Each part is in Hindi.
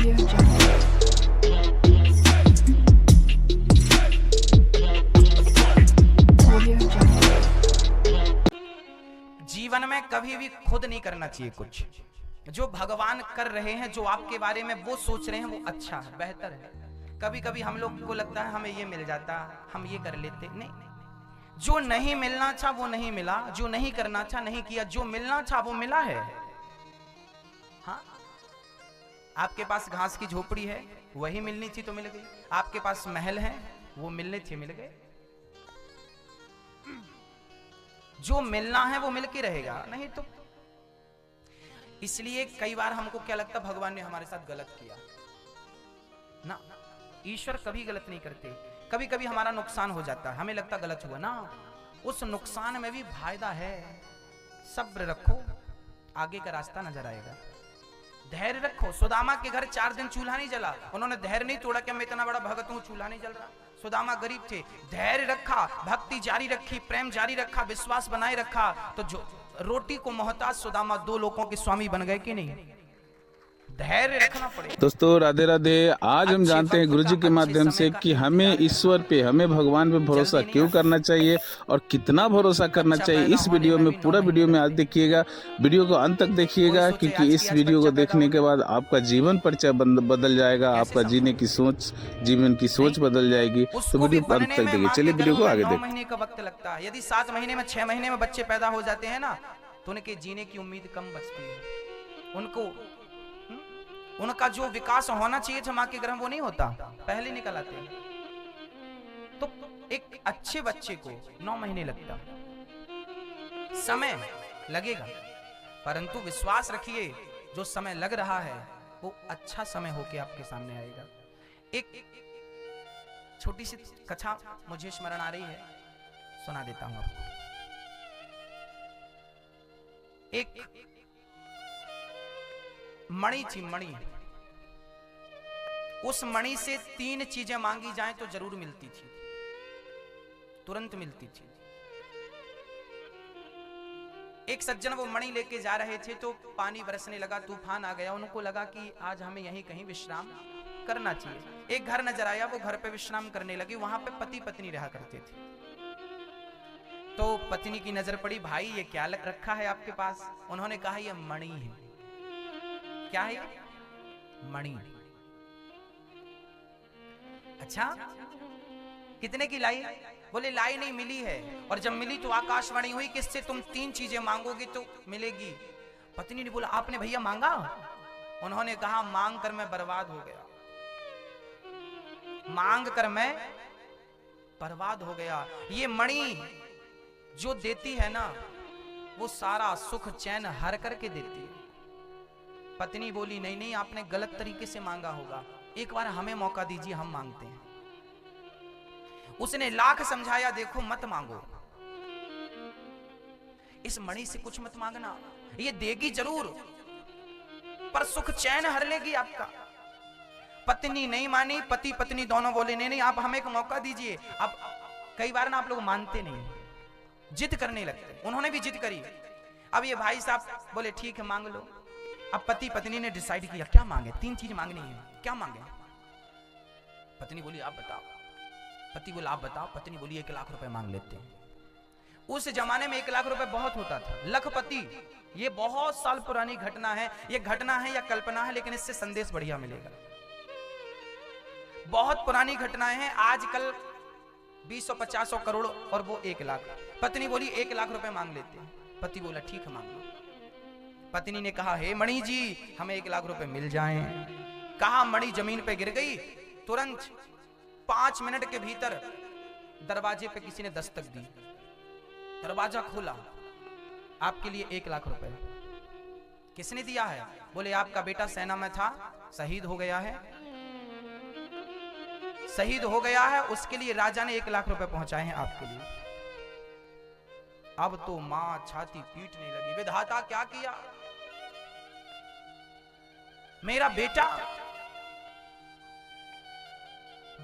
Audio Jungle. Audio Jungle. जीवन में कभी भी खुद नहीं करना चाहिए कुछ। जो भगवान कर रहे हैं, जो आपके बारे में वो सोच रहे हैं, वो अच्छा है, बेहतर है। कभी कभी हम लोग को लगता है हमें ये मिल जाता, हम ये कर लेते। नहीं, जो नहीं मिलना था वो नहीं मिला, जो नहीं करना था नहीं किया, जो मिलना था वो मिला है। हाँ, आपके पास घास की झोपड़ी है, वही मिलनी थी तो मिल गई। आपके पास महल है, वो मिलने थे, मिल गए। जो मिलना है वो मिलके रहेगा, नहीं तो। इसलिए कई बार हमको क्या लगता, भगवान ने हमारे साथ गलत किया ना। ईश्वर कभी गलत नहीं करते। कभी कभी हमारा नुकसान हो जाता है, हमें लगता गलत हुआ ना, उस नुकसान में भी फायदा है। सब्र रखो, आगे का रास्ता नजर आएगा। धैर्य रखो। सुदामा के घर 4 दिन चूल्हा नहीं जला, उन्होंने धैर्य नहीं तोड़ा कि मैं इतना बड़ा भगत हूं, चूल्हा नहीं जल रहा। सुदामा गरीब थे, धैर्य रखा, भक्ति जारी रखी, प्रेम जारी रखा, विश्वास बनाए रखा, तो जो रोटी को मोहताज सुदामा 2 लोगों के स्वामी बन गए कि नहीं। धैर्य रखना पड़ेगा। दोस्तों राधे राधे। आज हम जानते हैं गुरुजी के माध्यम से कि हमें ईश्वर पे, हमें भगवान पे भरोसा क्यों करना चाहिए और कितना भरोसा करना चाहिए। इस वीडियो में, पूरा वीडियो में आज देखिएगा, वीडियो को अंत तक देखिएगा, क्योंकि इस वीडियो को देखने के बाद आपका जीवन परिचय बदल जाएगा, आपका जीने की सोच, जीवन की सोच बदल जाएगी। तो वीडियो को अंत तक देखिए। चलिए वीडियो को आगे 9 देखिए। महीने का वक्त लगता है। यदि 7 महीने में, 6 महीने में बच्चे पैदा हो जाते हैं ना, तो उनके जीने की उम्मीद कम बचती है। उनका जो विकास होना चाहिए था मां के गर्भ, वो नहीं होता, पहले निकल आते हैं। तो एक अच्छे बच्चे को 9 महीने लगता, समय लगेगा, परंतु विश्वास रखिए, जो समय लग रहा है वो अच्छा समय होके आपके सामने आएगा। एक छोटी सी कथा मुझे स्मरण आ रही है, सुना देता हूं आपको। एक मणि थी, मणि। उस मणि से 3 चीजें मांगी जाएं तो जरूर मिलती थी, तुरंत मिलती थी। एक सज्जन वो मणि लेके जा रहे थे तो पानी बरसने लगा, तूफान आ गया। उनको लगा कि आज हमें यहीं कहीं विश्राम करना चाहिए। एक घर नजर आया, वो घर पे विश्राम करने लगे। वहां पे पति पत्नी रहा करते थे। तो पत्नी की नजर पड़ी, भाई ये क्या रखा है आपके पास? उन्होंने कहा ये मणि है। क्या है? मणि। अच्छा, कितने की लाई? बोले लाई नहीं, मिली है। और जब मिली तो आकाशवाणी हुई, किससे तुम 3 चीजें मांगोगे तो मिलेगी। पत्नी ने बोला आपने भैया मांगा? उन्होंने कहा मांग कर मैं बर्बाद हो गया, मांग कर मैं बर्बाद हो गया। ये मणि जो देती है ना, वो सारा सुख चैन हर करके देती है। पत्नी बोली नहीं नहीं, आपने गलत तरीके से मांगा होगा, एक बार हमें मौका दीजिए, हम मांगते हैं। उसने लाख समझाया, देखो मत मांगो, इस मणि से कुछ मत मांगना, ये देगी जरूर पर सुख चैन हर लेगी आपका। पत्नी नहीं मानी, पति पत्नी दोनों बोले नहीं नहीं, आप हमें एक मौका दीजिए। अब कई बार ना आप लोग मानते नहीं, जिद करने लगते। उन्होंने भी जिद करी। अब ये भाई साहब बोले ठीक है मांग लो। अब पति पत्नी ने डिसाइड किया क्या मांगे। 3 चीज मांगनी है, क्या मांगे? पत्नी बोली आप बताओ। पति बोला आप बताओ। पत्नी बोली 1 लाख रुपए मांग लेते हैं। उस जमाने में 1 लाख रुपए बहुत होता था। लखपति, ये बहुत साल पुरानी घटना है। ये घटना है या कल्पना है, लेकिन इससे संदेश बढ़िया मिलेगा। बहुत पुरानी घटनाएं हैं। आजकल 200-50 करोड़ और वो 1 लाख। पत्नी बोली 1 लाख रुपए मांग लेते हैं। पति बोला ठीक है मांग लो। पत्नी ने कहा हे मणि जी, हमें 1 लाख रुपए मिल जाएं। कहा मणि जमीन पे गिर गई। तुरंत 5 मिनट के भीतर दरवाजे पे किसी ने दस्तक दी। दरवाजा खोला, आपके लिए 1 लाख रुपए। किसने दिया है? बोले आपका बेटा सेना में था, शहीद हो गया है, शहीद हो गया है, उसके लिए राजा ने 1 लाख रुपए पहुंचाए हैं आपके लिए। अब तो मां छाती पीटने लगी, विधाता क्या किया? मेरा बेटा,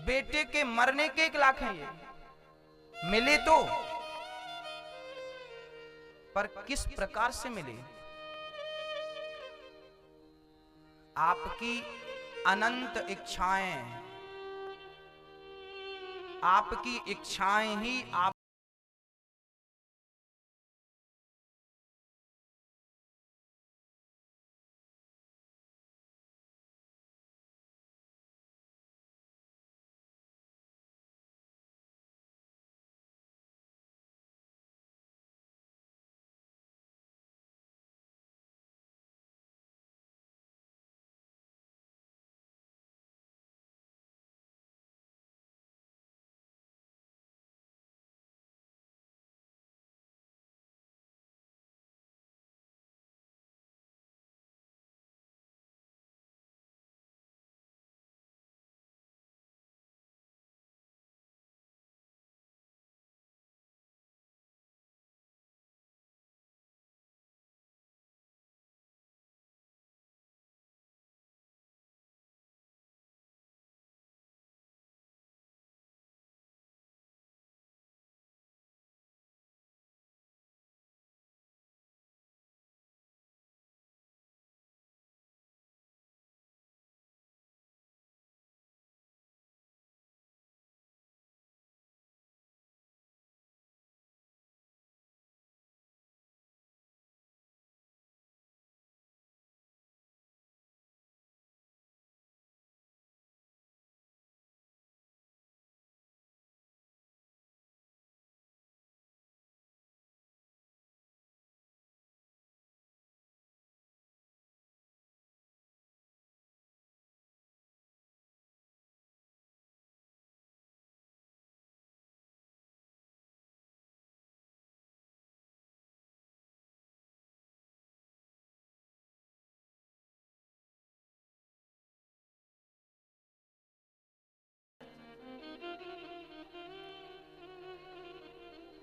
बेटे के मरने के 1 लाख हैं ये, मिले तो, पर किस प्रकार से मिले? आपकी अनंत इच्छाएं, आपकी इच्छाएं ही आप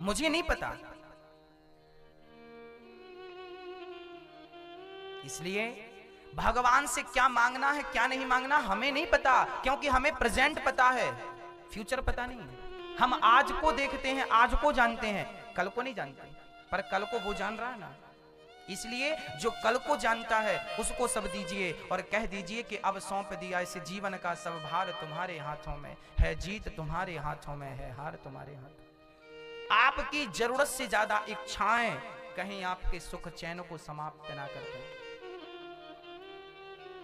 मुझे नहीं पता, इसलिए भगवान से क्या मांगना है क्या नहीं मांगना हमें नहीं पता, क्योंकि हमें प्रेजेंट पता है, फ्यूचर पता नहीं है। हम आज को देखते हैं, आज को जानते हैं, कल को नहीं जानते, पर कल को वो जान रहा है ना। इसलिए जो कल को जानता है उसको सब दीजिए और कह दीजिए कि अब सौंप दिया इस जीवन का सब भार तुम्हारे हाथों में है, जीत तुम्हारे हाथों में है, हार तुम्हारे हाथों। आपकी जरूरत से ज्यादा इच्छाएं कहीं आपके सुख चैन को समाप्त ना कर दें।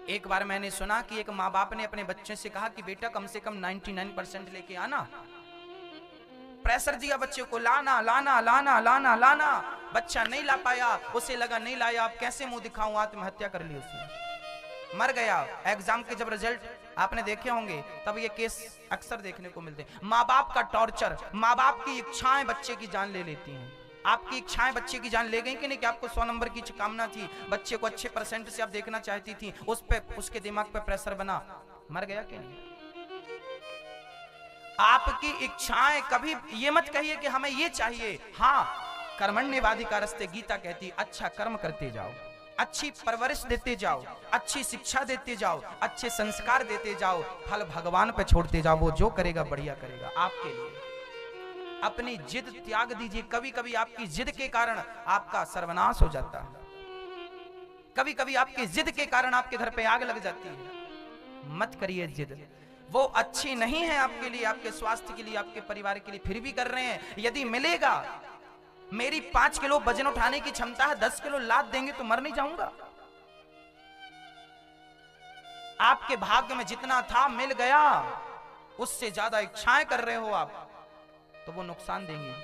एक बार मैंने सुना कि एक माँ बाप ने अपने बच्चे से कहा कि बेटा कम से कम 99% लेके आना। प्रेशर दिया बच्चे को, लाना लाना लाना लाना लाना, बच्चा नहीं ला पाया, उसे लगा नहीं लाया अब कैसे मुंह दिखाऊं, आत्महत्या कर ली उसने, मर गया। एग्जाम के जब रिजल्ट आपने देखे होंगे तब ये केस अक्सर देखने को मिलते हैं। माँ बाप का टॉर्चर, माँ बाप की इच्छाएं बच्चे की जान ले लेती हैं। आपकी इच्छाएं बच्चे की जान ले गई कि नहीं, कि आपको 100 नंबर की कामना थी, बच्चे को अच्छे परसेंट से आप देखना चाहती थी, उस पे उसके दिमाग पे प्रेशर बना, मर गया कि नहीं। आपकी इच्छाएं, कभी ये मत कहिए कि हमें ये चाहिए। हाँ, कर्मण्येवाधिकारस्ते गीता कहती, अच्छा कर्म करते जाओ, अच्छी परवरिश देते जाओ, अच्छी शिक्षा देते जाओ, अच्छे संस्कार देते जाओ, फल भगवान पे छोड़ते जाओ, वो जो करेगा बढ़िया करेगा आपके लिए। अपनी जिद त्याग दीजिए। कभी कभी आपकी जिद के कारण आपका सर्वनाश हो जाता है, कभी कभी आपकी जिद के कारण आपके घर पे आग लग जाती है। मत करिए जिद, वो अच्छी नहीं है आपके लिए, आपके स्वास्थ्य के लिए, आपके परिवार के लिए, फिर भी कर रहे हैं। यदि मिलेगा, मेरी 5 किलो वजन उठाने की क्षमता है, 10 किलो लाद देंगे तो मर नहीं जाऊंगा। आपके भाग्य में जितना था मिल गया, उससे ज्यादा इच्छाएं कर रहे हो आप तो वो नुकसान देंगे।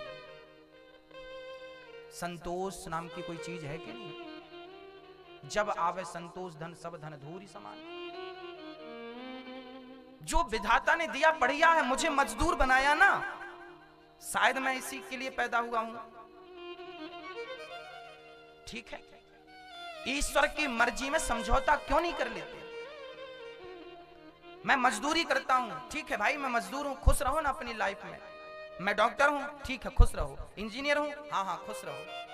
संतोष नाम की कोई चीज है कि नहीं? जब आवे संतोष धन सब धन धूरी समान। जो विधाता ने दिया बढ़िया है, मुझे मजदूर बनाया ना, शायद मैं इसी के लिए पैदा हुआ हूं, ठीक है। ईश्वर की मर्जी में समझौता क्यों नहीं कर लेते? मैं मजदूरी करता हूं, ठीक है भाई, मैं मजदूर हूं, खुश रहो ना अपनी लाइफ में। मैं डॉक्टर हूं, ठीक है, खुश रहो। इंजीनियर हूं, हाँ हाँ खुश रहो।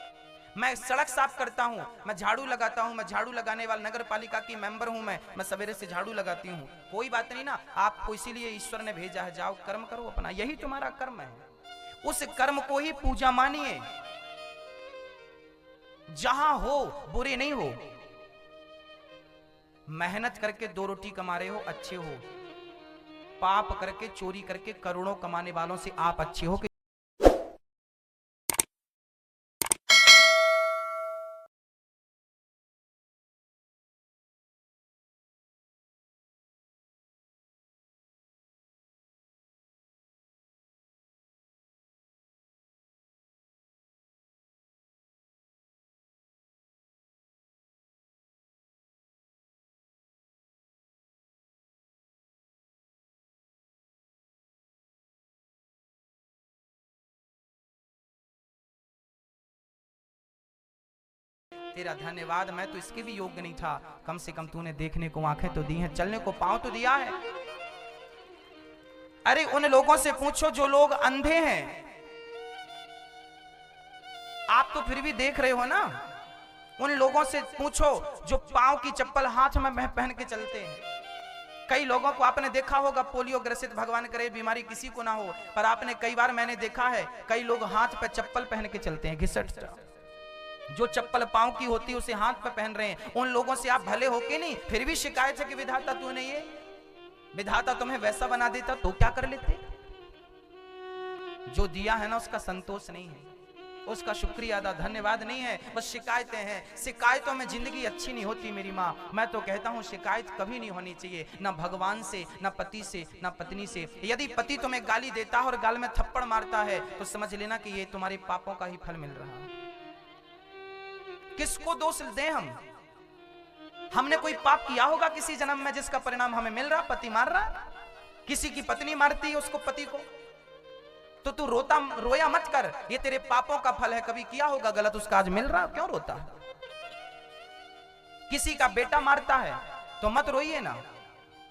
मैं सड़क साफ करता हूं, मैं झाड़ू लगाता हूं, मैं झाड़ू लगाने वाला नगर पालिका की मेंबर हूं, मैं सवेरे से झाड़ू लगाती हूं, कोई बात नहीं ना। आपको इसीलिए ईश्वर ने भेजा है, जाओ कर्म करो अपना, यही तुम्हारा कर्म है। उस कर्म को ही पूजा मानिए। जहां हो बुरे नहीं हो, मेहनत करके 2 रोटी कमा रहे हो, अच्छे हो। पाप करके, चोरी करके करोड़ों कमाने वालों से आप अच्छे हो कि तेरा धन्यवाद, मैं तो इसके भी योग्य नहीं था। कम से कम तूने देखने को आंखें तो दी हैं, चलने को पांव तो दिया है। अरे उन लोगों से पूछो जो लोग अंधे हैं, आप तो फिर भी देख रहे हो ना। उन लोगों से पूछो जो पांव की चप्पल हाथ में पहन के चलते हैं। कई लोगों को आपने देखा होगा पोलियो ग्रसित, भगवान करे बीमारी किसी को ना हो, पर आपने कई बार मैंने देखा है कई लोग हाथ पे चप्पल पहन के चलते हैं, घिसट जो चप्पल पांव की होती है उसे हाथ पे पहन रहे हैं। उन लोगों से आप भले हो के नहीं, फिर भी शिकायत है कि विधाता तूने ये, विधाता तुम्हें वैसा बना देता तो क्या कर लेते। जो दिया है ना उसका संतोष नहीं है, उसका शुक्रिया अदा धन्यवाद नहीं है, बस शिकायतें हैं। शिकायतों में जिंदगी अच्छी नहीं होती मेरी माँ। मैं तो कहता हूँ शिकायत कभी नहीं होनी चाहिए, ना भगवान से, ना पति से, ना पत्नी से। यदि पति तुम्हें गाली देता है और गाल में थप्पड़ मारता है तो समझ लेना कि ये तुम्हारे पापों का ही फल मिल रहा है। किसको दोष दें हम? हमने कोई पाप किया होगा किसी जन्म में जिसका परिणाम हमें मिल रहा? पति मार रहा, किसी की पत्नी मारती है उसको पति को, तो तू रोया मत कर, ये तेरे पापों का फल है। कभी किया होगा गलत, उसका आज मिल रहा, क्यों रोता है? किसी का बेटा मारता है तो मत रोइए ना,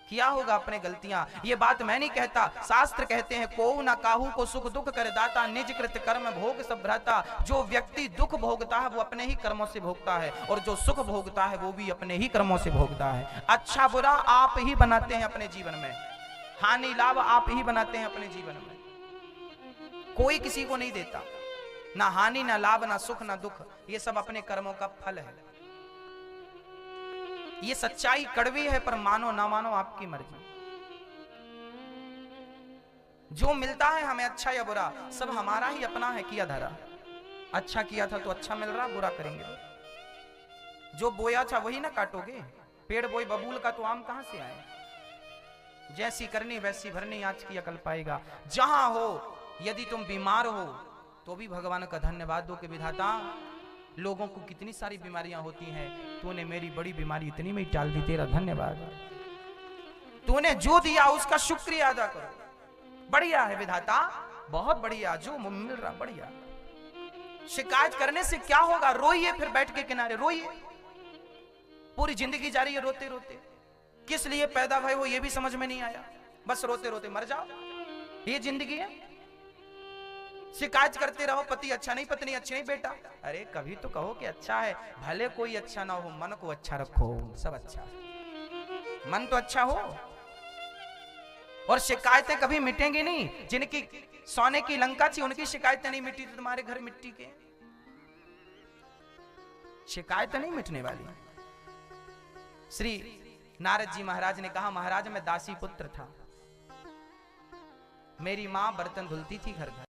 किया होगा अपने गलतियां। ये बात मैं नहीं कहता, शास्त्र कहते हैं को ना काहू को सुख दुख कर दाता, निज कृत कर्म भोग सब भ्राता। जो व्यक्ति दुख भोगता है वो अपने ही कर्मों से भोगता है, और जो सुख भोगता है वो भी अपने ही कर्मों से भोगता है। अच्छा बुरा आप ही बनाते हैं अपने जीवन में, हानि लाभ आप ही बनाते हैं अपने जीवन में, कोई किसी को नहीं देता। ना हानि, ना लाभ, ना सुख, ना दुख, ये सब अपने कर्मों का फल है। ये सच्चाई कड़वी है, पर मानो ना मानो आपकी मर्जी। जो मिलता है हमें अच्छा या बुरा, सब हमारा ही अपना है किया धरा। अच्छा किया था तो अच्छा मिल रहा, बुरा करेंगे जो बोया था वही ना काटोगे। पेड़ बोई बबूल का तो आम कहां से आए? जैसी करनी वैसी भरनी, आज की अकल पाएगा। जहां हो यदि तुम बीमार हो तो भी भगवान का धन्यवाद दो कि विधाता लोगों को कितनी सारी बीमारियां होती हैं, तूने मेरी बड़ी बीमारी इतनी में ही टाल दी, तेरा धन्यवाद। तूने जो दिया उसका शुक्रिया अदा करो। बढ़िया है विधाता, बहुत बढ़िया, जो मिल रहा बढ़िया। शिकायत करने से क्या होगा? रोइए, फिर बैठ के किनारे रोइए। पूरी जिंदगी जा रही है रोते रोते, किस लिए पैदा भय हो ये भी समझ में नहीं आया, बस रोते रोते मर जाओ, ये जिंदगी है। शिकायत करते रहो पति अच्छा नहीं, पत्नी अच्छी नहीं। बेटा अरे कभी तो कहो कि अच्छा है, भले कोई अच्छा ना हो, मन को अच्छा रखो, सब अच्छा है, मन तो अच्छा हो। और शिकायतें कभी मिटेंगी नहीं। जिनकी सोने की लंका थी उनकी शिकायतें नहीं मिटी, तो तुम्हारे घर मिट्टी के शिकायतें नहीं मिटने वाली। श्री नारद जी महाराज ने कहा, महाराज मैं दासी पुत्र था, मेरी मां बर्तन धुलती थी घर घर,